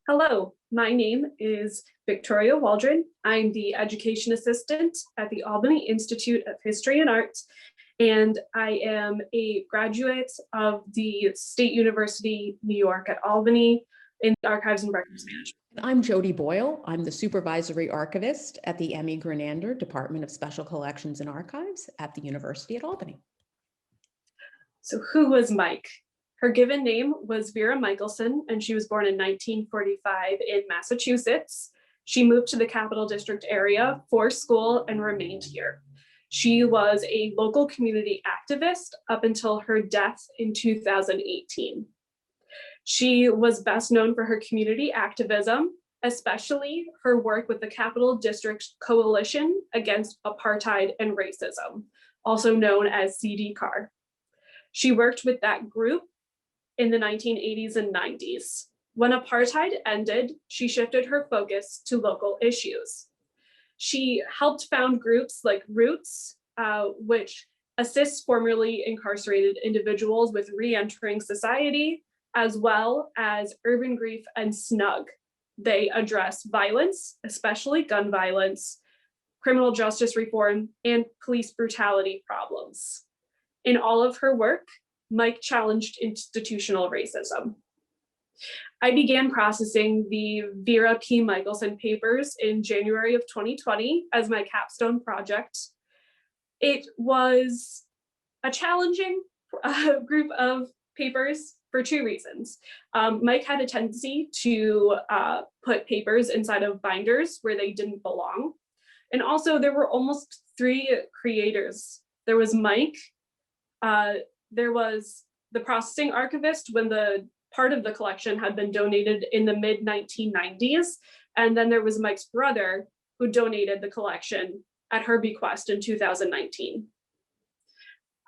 Hello, my name is Victoria Waldron. I'm the Education Assistant at the Albany Institute of History and Art, and I am a graduate of the State University, New York at Albany in Archives and Records Management. I'm Jodi Boyle. I'm the Supervisory Archivist at the Emmy Grenander Department of Special Collections and Archives at the University at Albany. So who was Mike? Her given name was Vera Michelson, and she was born in 1945 in Massachusetts. She moved to the Capital District area for school and remained here. She was a local community activist up until her death in 2018. She was best known for her community activism, especially her work with the Capital District Coalition Against Apartheid and Racism, also known as CDCAR. She worked with that group in the 1980s and 90s. When apartheid ended, she shifted her focus to local issues. She helped found groups like Roots, which assists formerly incarcerated individuals with re-entering society, as well as Urban Grief and SNUG. They address violence, especially gun violence, criminal justice reform, and police brutality problems. In all of her work, Mike challenged institutional racism. I began processing the Vera P. Michelson papers in January of 2020 as my capstone project. It was a challenging group of papers for two reasons. Mike had a tendency to put papers inside of binders where they didn't belong. And also there were almost three creators. There was Mike, there was the processing archivist when the part of the collection had been donated in the mid-1990s. And then there was Mike's brother who donated the collection at her bequest in 2019.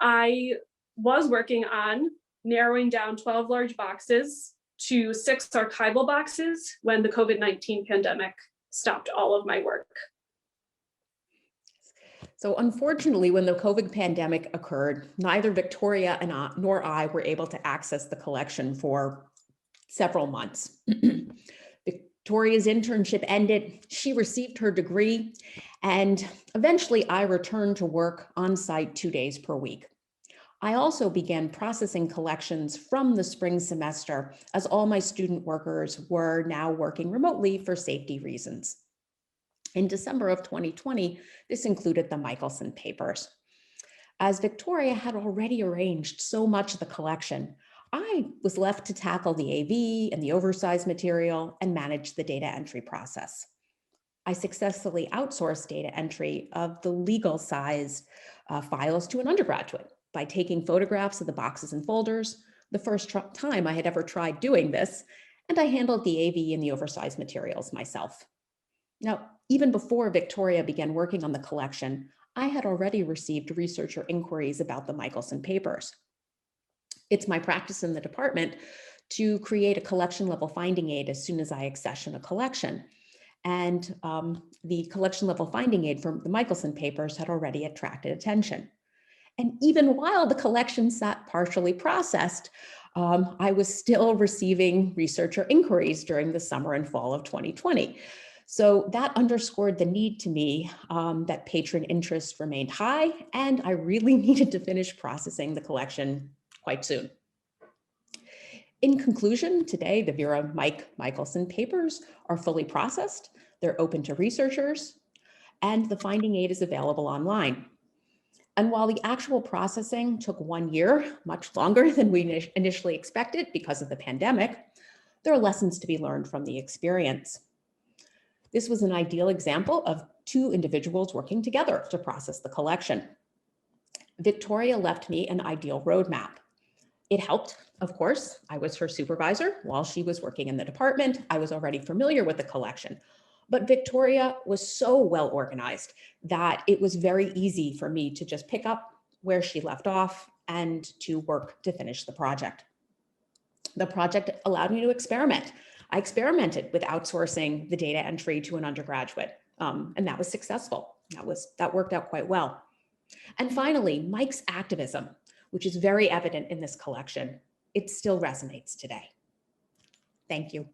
I was working on narrowing down 12 large boxes to 6 archival boxes when the COVID-19 pandemic stopped all of my work. So unfortunately, when the COVID pandemic occurred, neither Victoria nor I were able to access the collection for several months. Victoria's internship ended, she received her degree, and eventually I returned to work on site 2 days per week. I also began processing collections from the spring semester as all my student workers were now working remotely for safety reasons. In December of 2020, this included the Michelson Papers. As Victoria had already arranged so much of the collection, I was left to tackle the AV and the oversized material and manage the data entry process. I successfully outsourced data entry of the legal size files to an undergraduate by taking photographs of the boxes and folders, the first time I had ever tried doing this, and I handled the AV and the oversized materials myself. Now, even before Victoria began working on the collection, I had already received researcher inquiries about the Michelson Papers. It's my practice in the department to create a collection level finding aid as soon as I accession a collection. And the collection level finding aid from the Michelson Papers had already attracted attention. And even while the collection sat partially processed, I was still receiving researcher inquiries during the summer and fall of 2020. So that underscored the need to me that patron interest remained high, and I really needed to finish processing the collection quite soon. In conclusion, today, the Vera Michelson papers are fully processed, they're open to researchers, and the finding aid is available online. And while the actual processing took 1 year, much longer than we initially expected because of the pandemic, there are lessons to be learned from the experience. This was an ideal example of two individuals working together to process the collection. Victoria left me an ideal roadmap. It helped, of course. I was her supervisor while she was working in the department. I was already familiar with the collection, but Victoria was so well organized that it was very easy for me to just pick up where she left off and to work to finish the project. The project allowed me to experiment. I experimented with outsourcing the data entry to an undergraduate, and that was successful. That worked out quite well. And finally, Mike's activism, which is very evident in this collection, it still resonates today. Thank you.